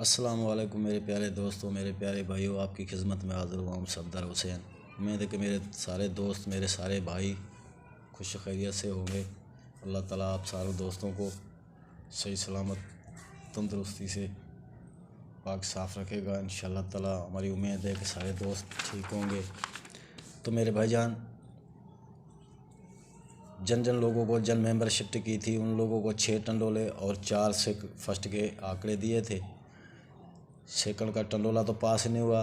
अस्सलाम वालेकुम मेरे प्यारे दोस्तों, मेरे प्यारे भाइयों, आपकी खिदमत में हाज़िर हुआ हूँ सफदर हुसैन। उम्मीद है कि मेरे सारे दोस्त, मेरे सारे भाई खुश खैरियत से होंगे। अल्लाह ताला आप सारे दोस्तों को सही सलामत तंदुरुस्ती से पाक साफ़ रखेगा इंशाअल्लाह ताला। हमारी उम्मीद है कि सारे दोस्त ठीक होंगे। तो मेरे भाईजान, जन लोगों को जन मेंबरशिप की थी, उन लोगों को 6 टंडोले और 4 से फर्स्ट के आंकड़े दिए थे। सेकंड का टंडोला तो पास नहीं हुआ।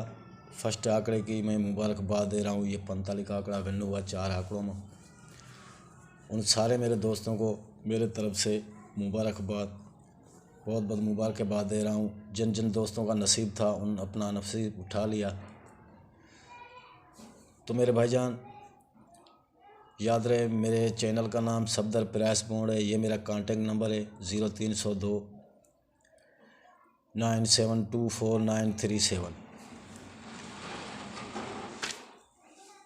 फर्स्ट आंकड़े की मैं मुबारकबाद दे रहा हूँ। ये 45 का आंकड़ा गंड हुआ 4 आंकड़ों में। उन सारे मेरे दोस्तों को मेरे तरफ से मुबारकबाद, बहुत बहुत मुबारकबाद दे रहा हूँ। जिन दोस्तों का नसीब था उन अपना नसीब उठा लिया। तो मेरे भाईजान, याद रहे मेरे चैनल का नाम सफदर प्रेस बोर्ड है। ये मेरा कांटेक्ट नंबर है 0302 9724 937।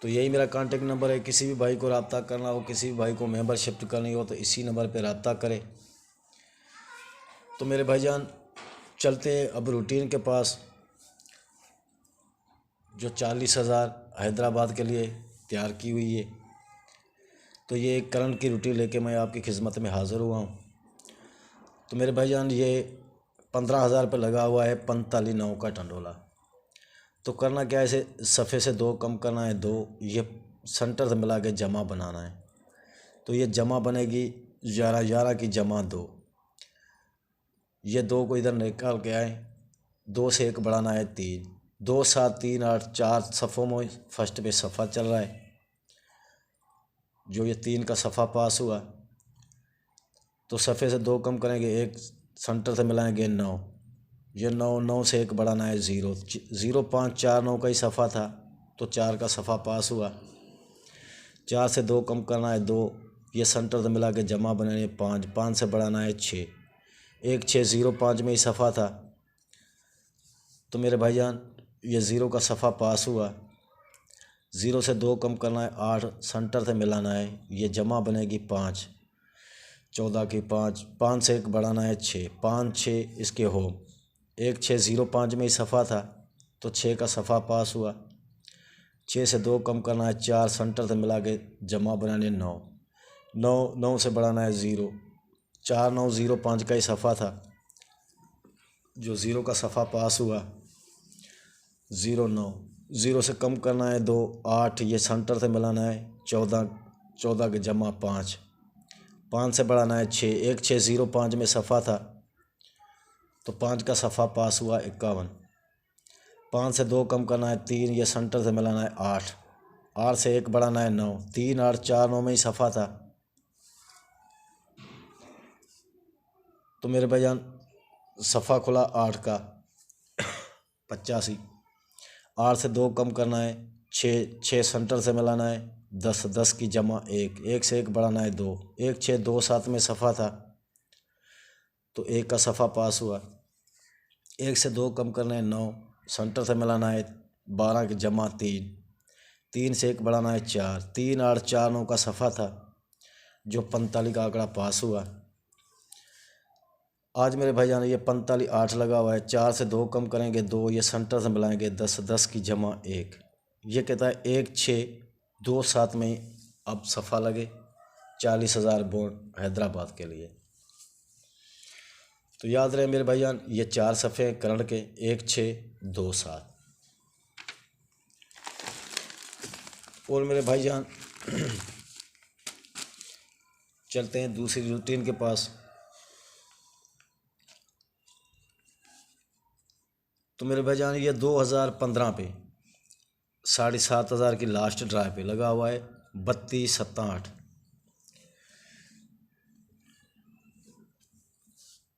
तो यही मेरा कांटेक्ट नंबर है। किसी भी भाई को रब्ता करना हो, किसी भी भाई को मेंबरशिप करनी हो तो इसी नंबर पे रब्ता करें। तो मेरे भाईजान, चलते अब रूटीन के पास, जो 40,000 हैदराबाद के लिए तैयार की हुई है। तो ये एक करंट की रूटीन लेके मैं आपकी खिदमत में हाज़िर हुआ हूँ। तो मेरे भाईजान, ये 15,000 पे लगा हुआ है 45 का टंडोला। तो करना क्या है, इसे सफ़े से 2 कम करना है, 2 ये सेंटर से मिला के जमा बनाना है। तो ये जमा बनेगी 11 की जमा 2। ये 2 को इधर निकाल के आए, 2 से 1 बढ़ाना है 3, 2 7 3 8 4 सफ़ों में फर्स्ट पे सफ़ा चल रहा है। जो ये 3 का सफ़ा पास हुआ तो सफ़े से 2 कम करेंगे, 1 सेंटर से मिलाएंगे 9। ये 9 से 1 बढ़ाना है 0 0 5 4 9 का ही सफ़ा था तो 4 का सफ़ा पास हुआ। 4 से 2 कम करना है 2, ये सेंटर से मिला के जमा बनाने 5, 5 से बढ़ाना है 6, 1 6 0 5 में ही सफ़ा था। तो मेरे भाईजान, ये 0 का सफ़ा पास हुआ। 0 से 2 कम करना है 8, सेंटर से मिलाना है, ये जमा बनेगी 5, 14 की 5, 5 से 1 बढ़ाना है 6, 5 6 इसके होम, 1 6 0 5 में ही सफ़ा था तो 6 का सफ़ा पास हुआ। 6 से 2 कम करना है 4, सेंटर से मिला के जमा बनाने 9, 9 से बढ़ाना है 0, 4 9 0 5 का ही सफ़ा था जो 0 का सफ़ा पास हुआ। 0 9, 0 से कम करना है 2, 8, ये सेंटर से मिलाना है 14, 14 के जमा 5, 5 से बढ़ाना है 6, 1 6 0 5 में सफ़ा था तो 5 का सफ़ा पास हुआ 51। 5 से 2 कम करना है 3, ये सेंटर से मिलाना है 8, 8 से 1 बढ़ाना है 9, 3 8 4 9 में ही सफ़ा था। तो मेरे भाईजान, सफ़ा खुला 8 का 85। 8 से 2 कम करना है 6, 6 सेंटर से मिलाना है 10, 10 की जमा 1, 1 से 1 बढ़ाना है 2, 1 6 2 7 में सफ़ा था तो 1 का सफ़ा पास हुआ। 1 से 2 कम करना है 9, सेंटर से मिलाना है 12 की जमा 3, 3 से 1 बढ़ाना है 4, 3 8 4 9 का सफ़ा था जो 45 का आंकड़ा पास हुआ। आज मेरे भाईजान, ये 45 8 लगा हुआ है। 4 से 2 कम करेंगे 2, ये सेंटर से मिलाएंगे 10, 10 की जमा 1, ये कहता है 1 6 2 7 में ही अब सफ़ा लगे 40,000 बॉन्ड हैदराबाद के लिए। तो याद रहे मेरे भाईजान, ये 4 सफ़े करंट के 1 6 2 7। और मेरे भाईजान, चलते हैं दूसरी रूटीन के पास। तो मेरे भाईजान, ये 2015 पे 7,500 की लास्ट ड्राइव पे लगा हुआ है 32 7 8।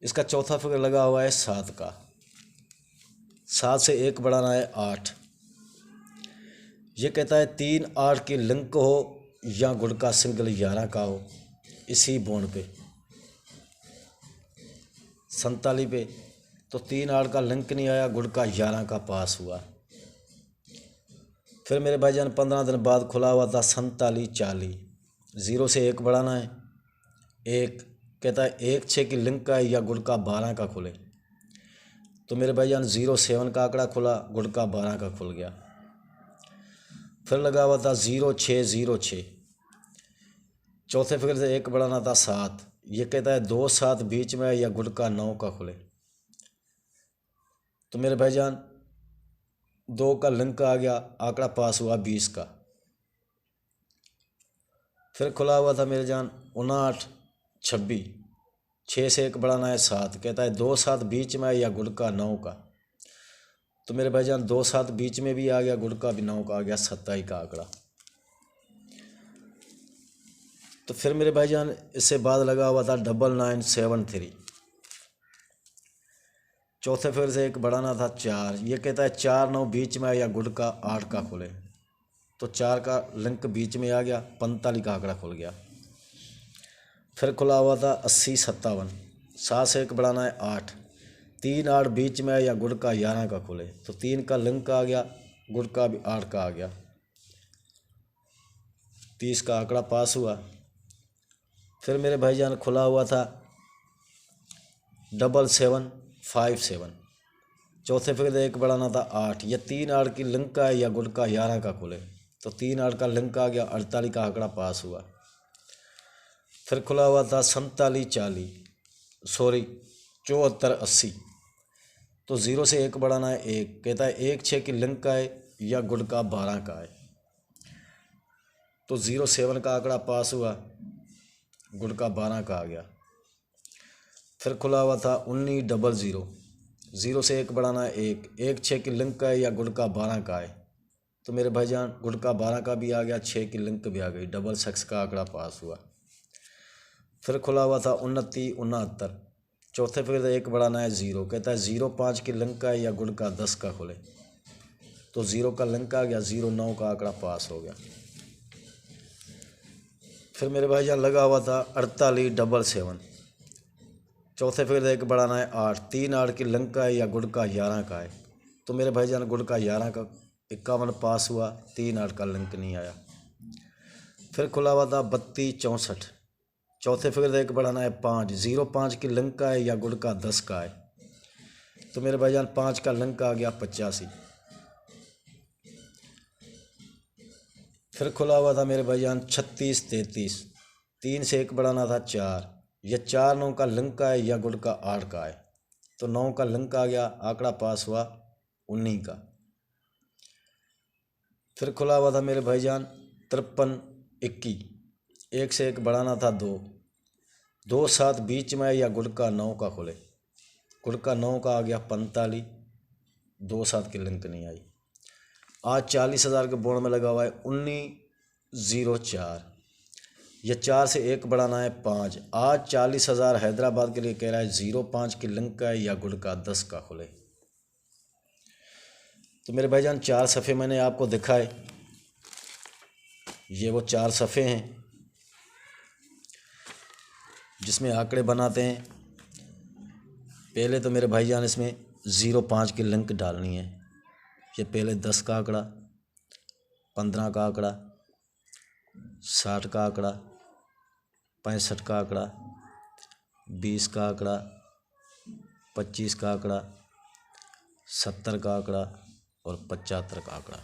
इसका चौथा फिगर लगा हुआ है 7 का, 7 से 1 बढ़ाना है 8। ये कहता है 3 8 की लिंक हो या गुड़ का सिंगल 11 का हो इसी बॉन्ड पे 47 पे। तो 3 8 का लिंक नहीं आया, गुड़ का 11 का पास हुआ। फिर मेरे भाईजान, 15 दिन बाद खुला हुआ था 47 40, 0 से 1 बढ़ाना है 1, कहता है 1 6 की लिंक का है या गुड़ का 12 का खुले। तो मेरे भाईजान 07 का आंकड़ा खुला, गुड़ का 12 का खुल गया। फिर लगा हुआ था 0606, चौथे फिगर से एक बढ़ाना था 7, ये कहता है 2 7 बीच में या गुड़ का 9 का खुले। तो मेरे भाईजान 2 का लिंक आ गया, आंकड़ा पास हुआ 20 का। फिर खुला हुआ था मेरे जान 59 26, 6 से एक बढ़ाना है 7, कहता है 2 7 बीच में या गुड़ का 9 का। तो मेरे भाईजान 2 7 बीच में भी आ गया, गुड़ का भी 9 का आ गया, 27 का आंकड़ा। तो फिर मेरे भाईजान इससे बाद लगा हुआ था 9973, चौथे फिर से एक बढ़ाना था 4, ये कहता है 4 9 बीच में या गुड़ का 8 का खुले। तो 4 का लिंक बीच में आ गया, 45 का आंकड़ा खुल गया। फिर खुला हुआ था 80 57, 7 से एक बढ़ाना है 8, 3 8 बीच में या गुड़ का 11 का खुले। तो 3 का लिंक आ गया, गुड़ का भी 8 का आ गया, 30 का आंकड़ा पास हुआ। फिर मेरे भाईजान खुला हुआ था 7757, चौथे फिगर एक बढ़ाना था 8, यह 3 8 की लिंक का है या गुड़ का 11 का खुले। तो 3 8 का लिंक आ गया, 48 का आंकड़ा पास हुआ। फिर खुला हुआ था 47 40, 74 80, तो 0 से एक बढ़ाना है 1, कहता है 1 6 की लिंक का है या गुड़ का 12 का है। तो 07 का आंकड़ा पास हुआ, गुड़ का 12 का आ गया। फिर खुला हुआ था 19 00, 0 से एक बढ़ाना है 1, 1 6 की लिंक का है या गुड़ का 12 का है। तो मेरे भाईजान गुड़ का 12 का भी आ गया, 6 की लिंक भी आ गई, 66 का आंकड़ा पास हुआ। फिर खुला हुआ था 29 69, चौथे फिगर एक बढ़ाना है 0, कहता है 0 5 की लिंक का है या गुड़ का 10 का खुले। तो 0 का लिंक आ गया, 09 का आंकड़ा पास हो गया। फिर मेरे भाईजान लगा हुआ था 48 77, चौथे फिगर एक बढ़ाना है 8, 3 8 की लिंक का है या गुड़ का 11 का है। तो मेरे भाईजान गुड़ का 11 का 51 पास हुआ, 3 8 का लिंक नहीं आया। फिर खुला हुआ था 32 64, चौथे फिगर एक बढ़ाना है 5, 0 5 की लिंक का है या गुड़ का 10 का है। तो मेरे भाईजान 5 का लिंक आ गया, 85। फिर खुला हुआ था मेरे भाईजान 36 33, 3 से एक बढ़ाना था 4, यह 4 9 का लिंक का है या गुड़ का 8 का है। तो 9 का लिंक आ गया, आंकड़ा पास हुआ 19 का। फिर खुला हुआ था मेरे भाईजान 53 21, 1 से एक बढ़ाना था 2, 2 7 बीच में या गुड़ का 9 का खुले। गुड़ का 9 का आ गया 45, 2 7 की लिंक नहीं आई। आज 40,000 के बोर्ड में लगा हुआ है 1904, यह 4 से एक बढ़ाना है 5, आज 40,000 हैदराबाद के लिए कह रहा है 0 5 की लिंक का है या गुड़ का 10 का खुले। तो मेरे भाईजान 4 सफ़े मैंने आपको दिखाए, ये वो 4 सफ़े हैं जिसमें आंकड़े बनाते हैं। पहले तो मेरे भाईजान इसमें 0 5 की लिंक डालनी है। ये पहले 10 का आंकड़ा, 15 का आंकड़ा, 60 का आंकड़ा, 65 का आंकड़ा, 20 का आंकड़ा, 25 का आंकड़ा, 70 का आंकड़ा और 75 का आंकड़ा।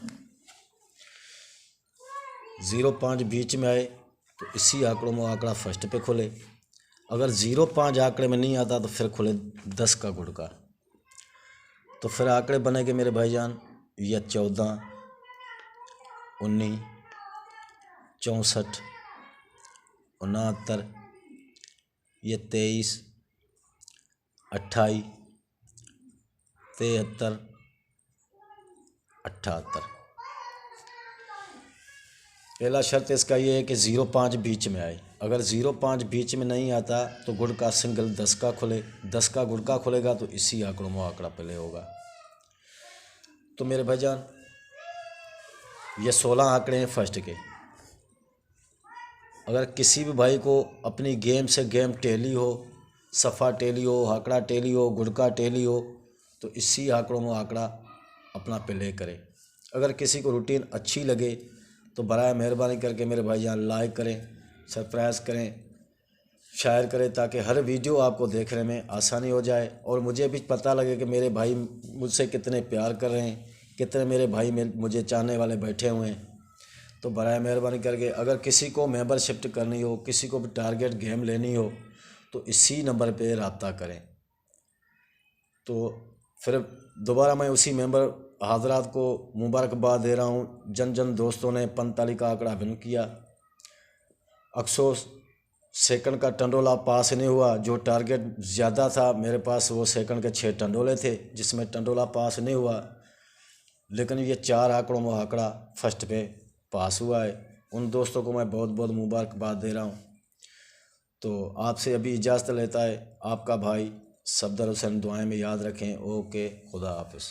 0 5 बीच में आए तो इसी आंकड़ों में आंकड़ा फर्स्ट पे खुले। अगर 0 5 आंकड़े में नहीं आता तो फिर खुले 10 का गुड़ का। तो फिर आंकड़े बनेंगे मेरे भाईजान, यह 14 19 64 69, ये 23 28 73 78। पहला शर्त इसका ये है कि 0 5 बीच में आए। अगर 0 5 बीच में नहीं आता तो गुड़ का सिंगल 10 का खुले, 10 का गुड़ का खुलेगा तो इसी आंकड़ों में आंकड़ा पहले होगा। तो मेरे भाईजान ये 16 आंकड़े हैं फर्स्ट के। अगर किसी भी भाई को अपनी गेम से गेम टेली हो, सफ़ा टेली हो, आंकड़ा टेली हो, गुड़ का टेली हो, तो इसी आंकड़ों में आंकड़ा अपना प्ले करे। अगर किसी को रूटीन अच्छी लगे तो बराए मेहरबानी करके मेरे भाईजान लाइक करें, सब्सक्राइब करें, शेयर करें ताकि हर वीडियो आपको देखने में आसानी हो जाए और मुझे भी पता लगे कि मेरे भाई मुझसे कितने प्यार कर रहे हैं, कितने मेरे भाई मुझे चाहने वाले बैठे हुए हैं। तो बराए मेहरबानी करके अगर किसी को मेंबरशिप करनी हो, किसी को भी टारगेट गेम लेनी हो तो इसी नंबर पे रब्ता करें। तो फिर दोबारा मैं उसी मेंबर हजरात को मुबारकबाद दे रहा हूँ। जन दोस्तों ने 45 का आंकड़ा विन किया। अफसोस सेकंड का टंडोला पास नहीं हुआ। जो टारगेट ज़्यादा था मेरे पास वो सेकंड के 6 टंडोले थे, जिसमें टंडोला पास नहीं हुआ, लेकिन ये 4 आंकड़ों में आंकड़ा फर्स्ट पे पास हुआ है। उन दोस्तों को मैं बहुत बहुत मुबारकबाद दे रहा हूँ। तो आपसे अभी इजाज़त लेता है आपका भाई सफदर हुसैन। दुआएं में याद रखें। ओके, खुदा हाफिज़।